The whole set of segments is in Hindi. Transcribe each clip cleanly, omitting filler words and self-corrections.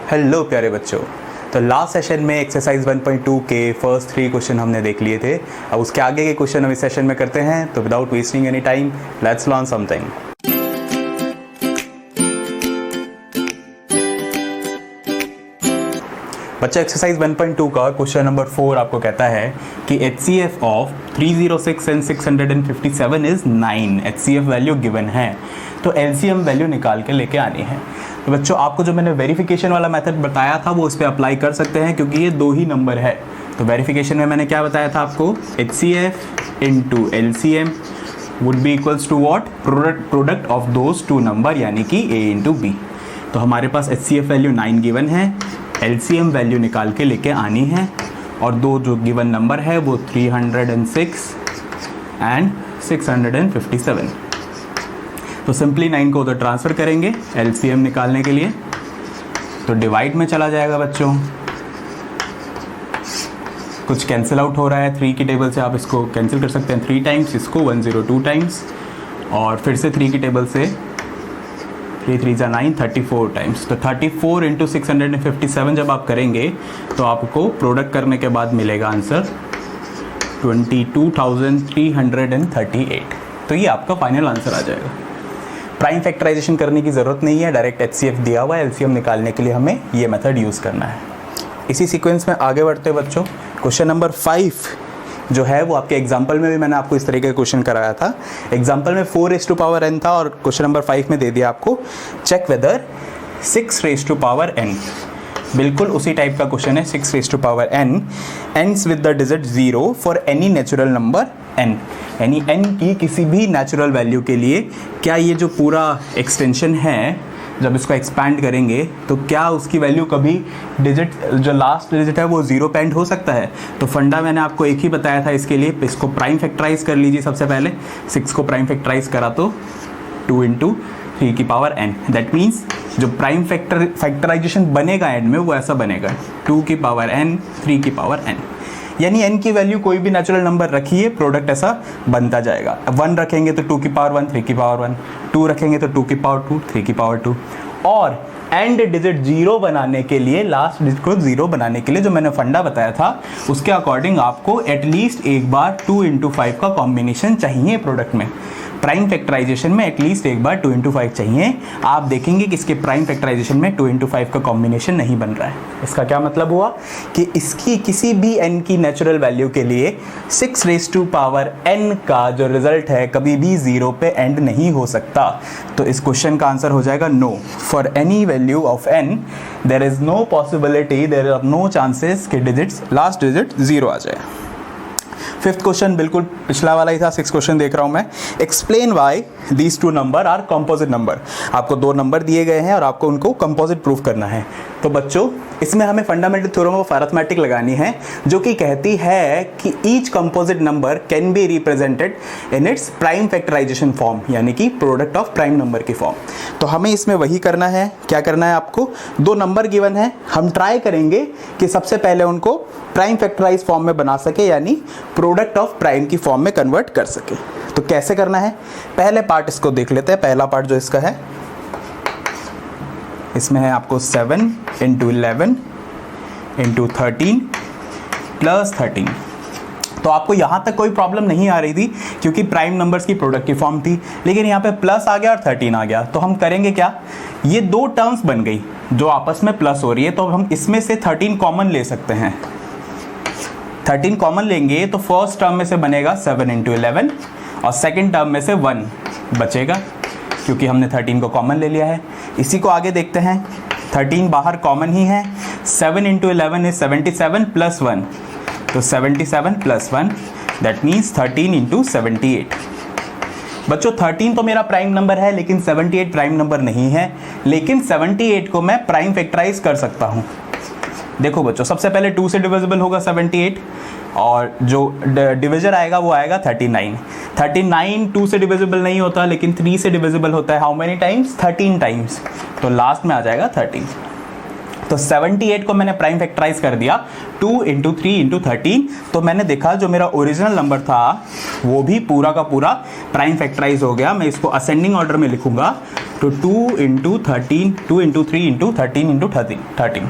हेलो प्यारे बच्चों। तो लास्ट सेशन में एक्सरसाइज 1.2 के फर्स्ट 3 क्वेश्चन हमने देख लिए थे। अब उसके आगे के क्वेश्चन हम इस सेशन में करते हैं। तो without wasting any time let's learn something. बच्चा एक्सरसाइज 1.2 का क्वेश्चन नंबर 4 आपको कहता है कि HCF of 306 and 657 is 9। HCF value given है, तो LCM वैल्यू निकाल के लेके आनी है। तो बच्चों आपको जो मैंने वेरिफिकेशन वाला मेथड बताया था वो इस पर अप्लाई कर सकते हैं, क्योंकि ये 2 ही नंबर है। तो वेरिफिकेशन में मैंने क्या बताया था आपको, HCF into LCM would be equals to what, product of those 2 number, यानी कि A इंटू B। तो हमारे पास HCF वैल्यू 9 गिवन है, LCM वैल्यू निकाल के लेके आनी है, और 2 जो गिवन नंबर है वो 306 एंड 657। तो सिंपली 9 को उधर ट्रांसफ़र करेंगे LCM निकालने के लिए, तो डिवाइड में चला जाएगा बच्चों। कुछ कैंसिल आउट हो रहा है, 3 की टेबल से आप इसको कैंसिल कर सकते हैं 3 टाइम्स, इसको 102 टाइम्स, और फिर से 3 की टेबल से 3 3 9 34 टाइम्स। तो 34 इंटू 657 जब आप करेंगे तो आपको प्रोडक्ट करने के बाद मिलेगा आंसर 22,338। तो ये आपका फाइनल आंसर आ जाएगा। प्राइम फैक्टराइजेशन करने की ज़रूरत नहीं है, डायरेक्ट HCF दिया हुआ है, LCM निकालने के लिए हमें ये मेथड यूज़ करना है। इसी सीक्वेंस में आगे बढ़ते बच्चों, क्वेश्चन नंबर 5 जो है वो आपके एग्जाम्पल में भी मैंने आपको इस तरीके का क्वेश्चन कराया था। एग्जाम्पल में 4n था, और क्वेश्चन नंबर 5 में दे दिया आपको चेक वेदर 6n। बिल्कुल उसी टाइप का क्वेश्चन है, 6n ends with the digit 0 for any natural number n, यानी n की किसी भी नेचुरल वैल्यू के लिए क्या ये जो पूरा एक्सटेंशन है, जब इसको एक्सपैंड करेंगे तो क्या उसकी वैल्यू कभी डिजिट, जो लास्ट डिजिट है वो 0 पे एंड हो सकता है। तो फंडा मैंने आपको एक ही बताया था इसके लिए। इसको प्राइम फैक्टराइज कर लीजिए सबसे पहले। 6 को प्राइम फैक्टराइज करा तो 2 इंटू 3 की पावर n, दैट मीन्स जो प्राइम फैक्टराइजेशन बनेगा एंड में वो ऐसा बनेगा 2 की पावर n 3 की पावर n, यानी n की वैल्यू कोई भी नेचुरल नंबर रखिए, प्रोडक्ट ऐसा बनता जाएगा। 1 रखेंगे तो 2 की पावर 1 3 की पावर 1, 2 रखेंगे तो 2 की पावर 2 3 की पावर 2, और एंड डिजिट 0 बनाने के लिए, लास्ट डिजिट को 0 बनाने के लिए जो मैंने फंडा बताया था उसके अकॉर्डिंग आपको एटलीस्ट एक बार 2 इंटू 5 का कॉम्बिनेशन चाहिए प्रोडक्ट में। प्राइम फैक्टराइजेशन में एटलीस्ट एक बार 2 इंटू 5 चाहिए। आप देखेंगे कि इसके प्राइम फैक्टराइजेशन में 2 इंटू 5 का कॉम्बिनेशन नहीं बन रहा है। इसका क्या मतलब हुआ कि इसकी किसी भी n की नेचुरल वैल्यू के लिए 6n का जो रिजल्ट है कभी भी 0 पे एंड नहीं हो सकता। तो इस क्वेश्चन का आंसर हो जाएगा no. For any value of n there is no possibility, there are no chances कि डिजिट्स लास्ट डिजिट 0 आ जाए। 5th क्वेश्चन बिल्कुल पिछला वाला ही था, 6th क्वेश्चन देख रहा हूं मैं। Explain why these 2 number are composite number. आपको 2 नंबर दिए गए हैं और आपको उनको कंपोजिट प्रूफ करना है। तो बच्चों इसमें हमें फंडामेंटल थ्योरम ऑफ अरिथमेटिक लगानी है, जो कि कहती है कि each composite number can be represented in its prime factorization form, यानी कि प्रोडक्ट ऑफ प्राइम नंबर की फॉर्म। तो हमें इसमें वही करना है। क्या करना है आपको, 2 नंबर गिवन है, हम ट्राई करेंगे कि सबसे पहले उनको प्राइम फैक्टराइज फॉर्म में बना सके, यानी प्रोडक्ट ऑफ प्राइम की फॉर्म में कन्वर्ट कर सके। तो कैसे करना है, पहले पार्ट इसको देख लेते हैं। पहला पार्ट जो इसका है, इसमें है आपको 7 इंटू 11 इंटू 13 प्लस 13। तो आपको यहाँ तक कोई प्रॉब्लम नहीं आ रही थी क्योंकि प्राइम नंबर्स की प्रोडक्ट की फॉर्म थी, लेकिन यहाँ पे प्लस आ गया और 13 आ गया। तो हम करेंगे क्या, ये 2 टर्म्स बन गई जो आपस में प्लस हो रही है, तो हम इसमें से 13 कॉमन ले सकते हैं। 13 कॉमन लेंगे तो फर्स्ट टर्म में से बनेगा 7 इंटू 11, और सेकेंड टर्म में से 1 बचेगा क्योंकि हमने 13 को कॉमन ले लिया है। इसी को आगे देखते हैं, 13 बाहर कॉमन ही है, 7 इंटू 11 इज 77 प्लस 1, तो 77 प्लस 1 दैट मीन्स 13 इंटू 78। बच्चों 13 तो मेरा प्राइम नंबर है, लेकिन 78 प्राइम नंबर नहीं है, लेकिन 78 को मैं प्राइम फैक्टराइज कर सकता हूँ। देखो बच्चों, सबसे पहले 2 से डिविजिबल होगा 78, और जो डिविजर आएगा वो आएगा 39। 39 2 से डिविजिबल नहीं होता, लेकिन 3 से डिविजिबल होता है। हाउ मेनी टाइम्स, 13 टाइम्स, तो लास्ट में आ जाएगा 13। तो 78 को मैंने प्राइम फैक्टराइज कर दिया 2 इंटू 3 इंटू 13, तो मैंने देखा जो मेरा ओरिजिनल नंबर था वो भी पूरा का पूरा प्राइम फैक्टराइज हो गया। मैं इसको असेंडिंग ऑर्डर में लिखूंगा तो 2 इंटू 13, 2 इंटू 3 इंटू 13 इंटू 13।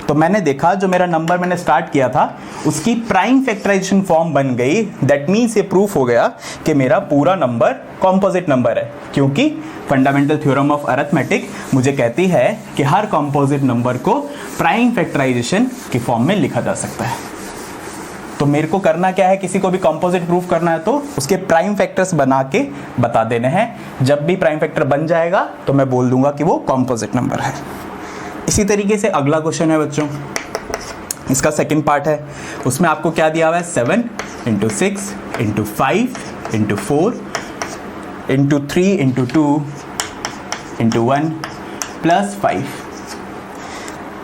तो मैंने देखा जो मेरा नंबर मैंने स्टार्ट किया था उसकी प्राइम फैक्टराइजेशन फॉर्म बन गई। दैट मीन्स ये प्रूफ हो गया कि मेरा पूरा नंबर कॉम्पोजिट नंबर है, क्योंकि फंडामेंटल थ्योरम ऑफ अरिथमेटिक मुझे कहती है कि हर कॉम्पोजिट नंबर को प्राइम फैक्टराइजेशन की फॉर्म में लिखा जा सकता है। तो मेरे को करना क्या है, किसी को भी कॉम्पोजिट प्रूफ करना है तो उसके प्राइम फैक्टर्स बना के बता देने हैं। जब भी प्राइम फैक्टर बन जाएगा तो मैं बोल दूंगा कि वो कॉम्पोजिट नंबर है। इसी तरीके से अगला क्वेश्चन है बच्चों, इसका सेकंड पार्ट है। उसमें आपको क्या दिया हुआ है, 7 into 6 into 5 into 4 into 3 into 2 into 1 plus 5।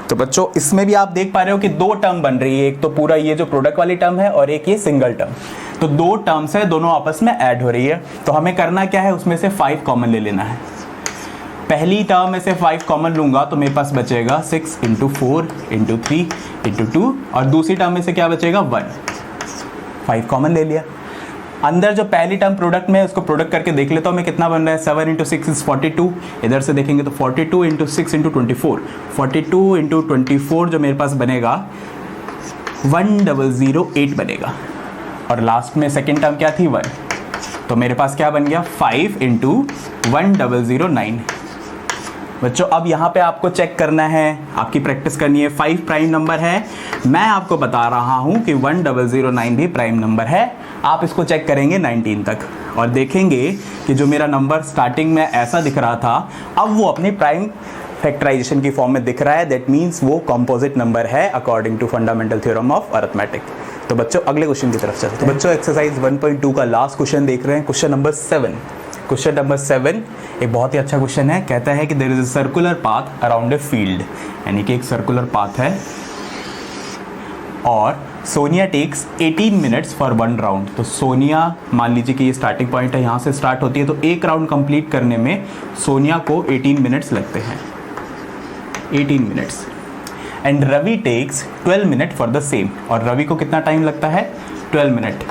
तो बच्चों इसमें भी आप देख पा रहे हो कि दो टर्म बन रही है, एक तो पूरा ये जो प्रोडक्ट वाली टर्म है और एक ये सिंगल टर्म। तो दो टर्म्स है, दोनों आपस में ऐड हो रही है। तो हमें करना क्या है, उसमें से 5 कॉमन ले लेना है। पहली टर्म में से 5 कॉमन लूंगा तो मेरे पास बचेगा 6 इंटू 4 इंटू 3 इंटू 2, और दूसरी टर्म में से क्या बचेगा 1। 5 कॉमन ले लिया। अंदर जो पहली टर्म प्रोडक्ट में है उसको प्रोडक्ट करके देख लेता हूँ मैं कितना बन रहा है। 7 इंटू 6 इज 42। इधर से देखेंगे तो 42 इंटू 6 इंटू 24, 42 इंटू 24 जो मेरे पास बनेगा 1008 बनेगा। और लास्ट में सेकेंड टर्म क्या थी 1, तो मेरे पास क्या बन गया 5 इंटू 1009। बच्चों अब यहाँ पे आपको चेक करना है, आपकी प्रैक्टिस करनी है। 5 प्राइम नंबर है, मैं आपको बता रहा हूँ कि 1009 भी प्राइम नंबर है। आप इसको चेक करेंगे 19 तक और देखेंगे कि जो मेरा नंबर स्टार्टिंग में ऐसा दिख रहा था अब वो अपनी प्राइम फैक्टराइजेशन की फॉर्म में दिख रहा है। दैट मीन्स वो कॉम्पोजिट नंबर है according to fundamental theorem of arithmetic. तो बच्चों अगले क्वेश्चन की तरफ चलते हैं। तो बच्चों एक्सरसाइज 1.2 का लास्ट क्वेश्चन देख रहे हैं, क्वेश्चन नंबर 7। क्वेश्चन नंबर 7 एक बहुत ही अच्छा क्वेश्चन है। कहता है कि there is a circular path around a field, यानी कि एक सर्कुलर पाथ है और Sonia takes 18 minutes for 1 round. तो सोनिया मान लीजिए कि ये स्टार्टिंग पॉइंट है, यहाँ से स्टार्ट होती है, तो एक राउंड कंप्लीट करने में सोनिया को 18 मिनट्स लगते हैं, 18 minutes. And Ravi takes 12 minute for the same, और रवि को कितना टाइम लगता है 12 मिनट।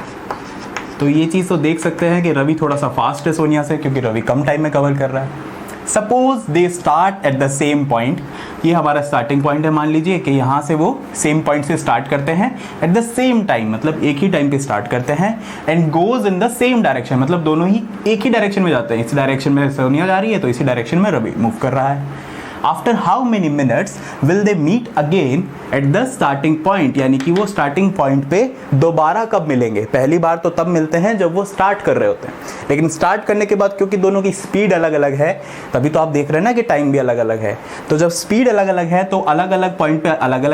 तो ये चीज़ तो देख सकते हैं कि रवि थोड़ा सा फास्ट है सोनिया से, क्योंकि रवि कम टाइम में कवर कर रहा है। Suppose they start at the same point, ये हमारा स्टार्टिंग पॉइंट है। मान लीजिए कि यहाँ से वो सेम पॉइंट से स्टार्ट करते हैं एट द सेम टाइम, मतलब एक ही टाइम पे स्टार्ट करते हैं। And goes in the same direction, मतलब दोनों ही एक ही डायरेक्शन में जाते हैं। इस डायरेक्शन में सोनिया जा रही है तो इसी डायरेक्शन में रवि मूव कर रहा है। After how many minutes will they meet again at the starting point, यानी कि वो स्टार्टिंग पॉइंट पे दोबारा कब मिलेंगे। पहली बार तो तब मिलते हैं जब वो स्टार्ट कर रहे होते हैं, लेकिन स्टार्ट करने के बाद क्योंकि दोनों की स्पीड अलग अलग है, तभी तो आप देख रहे हैं ना कि टाइम भी अलग अलग है। तो जब स्पीड अलग अलग है तो अलग अलग पॉइंट पे अलग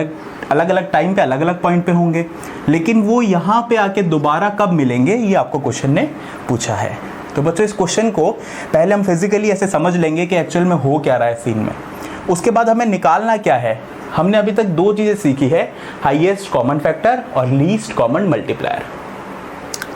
अलग टाइम पे अलग अलग पॉइंट पे होंगे, लेकिन वो यहाँ पे आके दोबारा कब मिलेंगे ये आपको क्वेश्चन ने पूछा है। तो बच्चों इस क्वेश्चन को पहले हम फिजिकली ऐसे समझ लेंगे कि एक्चुअल में हो क्या रहा है सीन में। उसके बाद हमें निकालना क्या है। हमने अभी तक 2 चीज़ें सीखी है, हाईएस्ट कॉमन फैक्टर और लीस्ट कॉमन मल्टीप्लायर।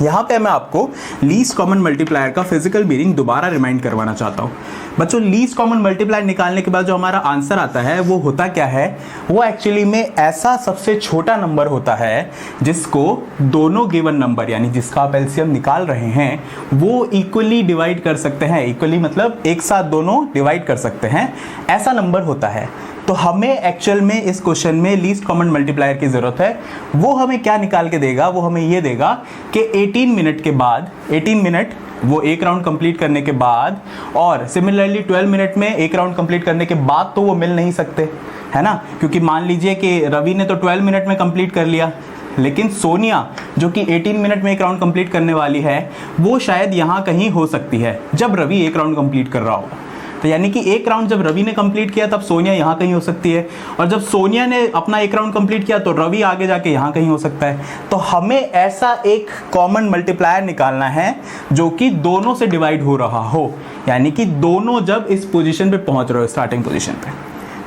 यहाँ पे मैं आपको लीस्ट कॉमन मल्टीप्लायर का फिजिकल मीनिंग दोबारा रिमाइंड करवाना चाहता हूँ। बच्चों लीस्ट कॉमन मल्टीप्लायर निकालने के बाद जो हमारा आंसर आता है वो होता क्या है, वो एक्चुअली में ऐसा सबसे छोटा नंबर होता है जिसको दोनों गिवन नंबर, यानी जिसका आप एलसीएम निकाल रहे हैं, वो इक्वली डिवाइड कर सकते हैं। इक्वली मतलब एक साथ दोनों डिवाइड कर सकते हैं, ऐसा नंबर होता है। तो हमें एक्चुअल में इस क्वेश्चन में लीस्ट कॉमन मल्टीप्लायर की ज़रूरत है। वो हमें क्या निकाल के देगा, वो हमें ये देगा कि 18 मिनट के बाद, 18 मिनट वो एक राउंड कंप्लीट करने के बाद, और सिमिलरली 12 मिनट में एक राउंड कंप्लीट करने के बाद तो वो मिल नहीं सकते, है ना। क्योंकि मान लीजिए कि रवि ने तो 12 मिनट में कंप्लीट कर लिया, लेकिन सोनिया जो कि 18 मिनट में एक राउंड कंप्लीट करने वाली है, वो शायद यहाँ कहीं हो सकती है जब रवि एक राउंड कंप्लीट कर रहा होगा। तो यानी कि एक राउंड जब रवि ने कंप्लीट किया तब सोनिया यहाँ कहीं हो सकती है, और जब सोनिया ने अपना एक राउंड कंप्लीट किया तो रवि आगे जाके यहाँ कहीं हो सकता है। तो हमें ऐसा एक कॉमन मल्टीप्लायर निकालना है जो कि दोनों से डिवाइड हो रहा हो, यानी कि दोनों जब इस पोजीशन पे पहुँच रहे हो, स्टार्टिंग पोजीशन पे।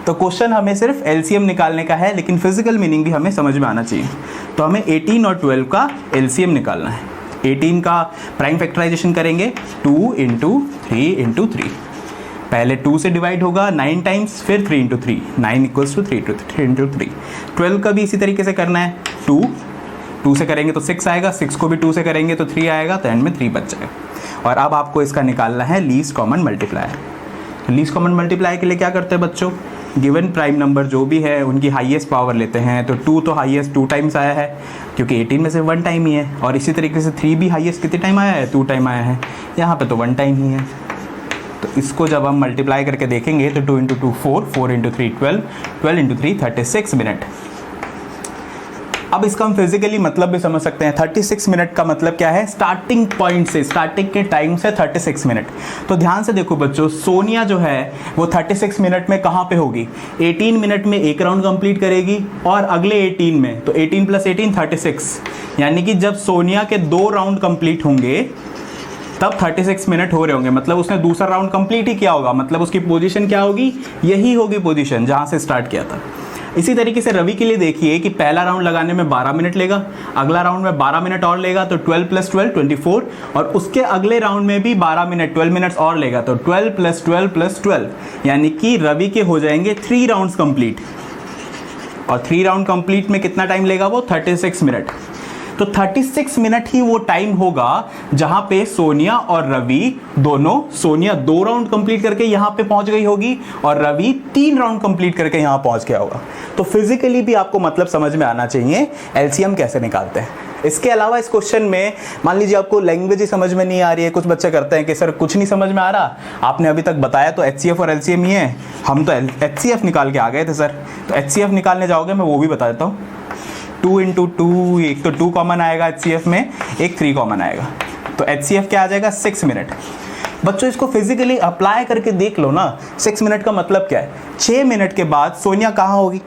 तो क्वेश्चन हमें सिर्फ एलसीएम निकालने का है, लेकिन फिजिकल मीनिंग भी हमें समझ में आना चाहिए। तो हमें 18 और 12 का एलसीएम निकालना है। 18 का प्राइम फैक्टराइजेशन करेंगे 2 इंटू 3 इंटू 3, पहले 2 से डिवाइड होगा 9 टाइम्स, फिर 3 इंटू 3, 9 इक्वल्स टू 3 इंटू 3। 12 का भी इसी तरीके से करना है, 2 से करेंगे तो 6 आएगा, 6 को भी 2 से करेंगे तो 3 आएगा, तो एंड में 3 बच जाएगा। और अब आपको इसका निकालना है least common multiplier. Least common multiply के लिए क्या करते हैं बच्चों, गिवन प्राइम नंबर जो भी है उनकी हाईएस्ट पावर लेते हैं। तो 2 तो हाईएस्ट 2 टाइम्स आया है क्योंकि 18 में से 1 टाइम ही है, और इसी तरीके से 3 भी हाईएस्ट कितने टाइम आया है, 2 टाइम आया है, यहाँ पे तो 1 टाइम ही है। तो इसको जब हम मल्टीप्लाई करके देखेंगे तो 2 × 2 4, 4 × 3 12, 12 × 3 36 मिनट। अब इसका हम फिजिकली मतलब भी समझ सकते हैं। 36 मिनट का मतलब क्या है, स्टार्टिंग पॉइंट से, स्टार्टिंग के टाइम से 36 मिनट। तो ध्यान से देखो बच्चों, सोनिया जो है वो 36 मिनट में कहाँ पे होगी, 18 मिनट में एक राउंड कंप्लीट करेगी और अगले 18 में, तो 18 + 18 36, यानी कि जब सोनिया के 2 राउंड कंप्लीट होंगे तब 36 मिनट हो रहे होंगे, मतलब उसने दूसरा राउंड कंप्लीट ही किया होगा, मतलब उसकी पोजीशन क्या होगी, यही होगी पोजीशन जहाँ से स्टार्ट किया था। इसी तरीके से रवि के लिए देखिए कि पहला राउंड लगाने में 12 मिनट लेगा, अगला राउंड में 12 मिनट और लेगा, तो 12 + 12 24, और उसके अगले राउंड में भी 12 मिनट 12 मिनट्स और लेगा, तो 12 + 12 + 12, यानी कि रवि के हो जाएंगे 3 राउंड्स कंप्लीट। और 3 राउंड कंप्लीट में कितना टाइम लेगा वो, 36 मिनट। तो 36 मिनट ही वो टाइम होगा जहां पे सोनिया और रवि दोनों, सोनिया 2 राउंड कंप्लीट करके यहां पे पहुंच गई होगी और रवि 3 राउंड कंप्लीट करके यहां पहुंच गया होगा। तो फिजिकली भी आपको मतलब समझ में आना चाहिए एलसीएम कैसे निकालते हैं। इसके अलावा इस क्वेश्चन में मान लीजिए आपको लैंग्वेज ही समझ में नहीं आ रही है, कुछ बच्चे करते हैं कि सर कुछ नहीं समझ में आ रहा, आपने अभी तक बताया तो एचसीएफ और एलसीएम ही है, हम तो एचसीएफ निकाल के आ गए थे सर। तो एचसीएफ निकालने जाओगे, मैं वो भी बता देता हूँ। 2 × 2, एक तो 2 कॉमन आएगा एचसीएफ में, एक 3 कॉमन आएगा, तो एचसीएफ क्या आ जाएगा, 6 मिनट। बच्चों इसको फिजिकली अप्लाई करके देख लो ना, 6 मिनट का मतलब क्या है, 6 मिनट के बाद सोनिया कहाँ होगी,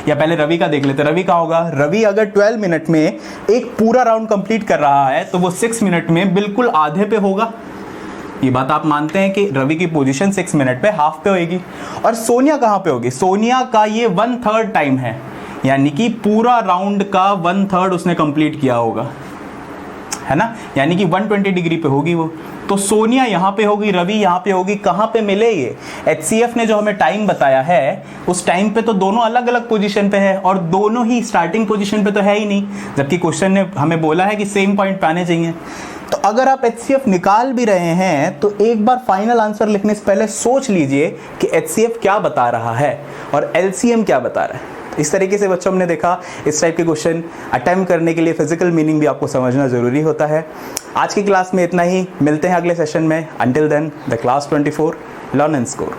या पहले रवि का देख लेते। रवि कहाँ होगा, रवि अगर 12 मिनट में एक पूरा राउंड कंप्लीट कर रहा है तो वो 6 मिनट में बिल्कुल आधे पे होगा। ये बात आप मानते हैं कि रवि की पोजीशन 6 मिनट पे हाफ पे होगी। और सोनिया कहाँ पे होगी, सोनिया का ये 1/3 टाइम है, यानी कि पूरा राउंड का 1/3 उसने कंप्लीट किया होगा, है ना, यानी कि 120 डिग्री पे होगी वो। तो सोनिया यहाँ पे होगी, रवि यहाँ पे होगी, कहाँ पे मिले ये, एचसीएफ ने जो हमें टाइम बताया है उस टाइम पे तो दोनों अलग अलग पोजीशन पे है, और दोनों ही स्टार्टिंग पोजीशन पे तो है ही नहीं, जबकि क्वेश्चन ने हमें बोला है कि सेम पॉइंट पे आने चाहिए। तो अगर आप एचसीएफ निकाल भी रहे हैं तो एक बार फाइनल आंसर लिखने से पहले सोच लीजिए कि एचसीएफ क्या बता रहा है और एलसीएम क्या बता रहा है। इस तरीके से बच्चों हमने देखा इस टाइप के क्वेश्चन अटेम्प्ट करने के लिए फिजिकल मीनिंग भी आपको समझना ज़रूरी होता है। आज की क्लास में इतना ही, मिलते हैं अगले सेशन में। Until then the class 24 learn and score.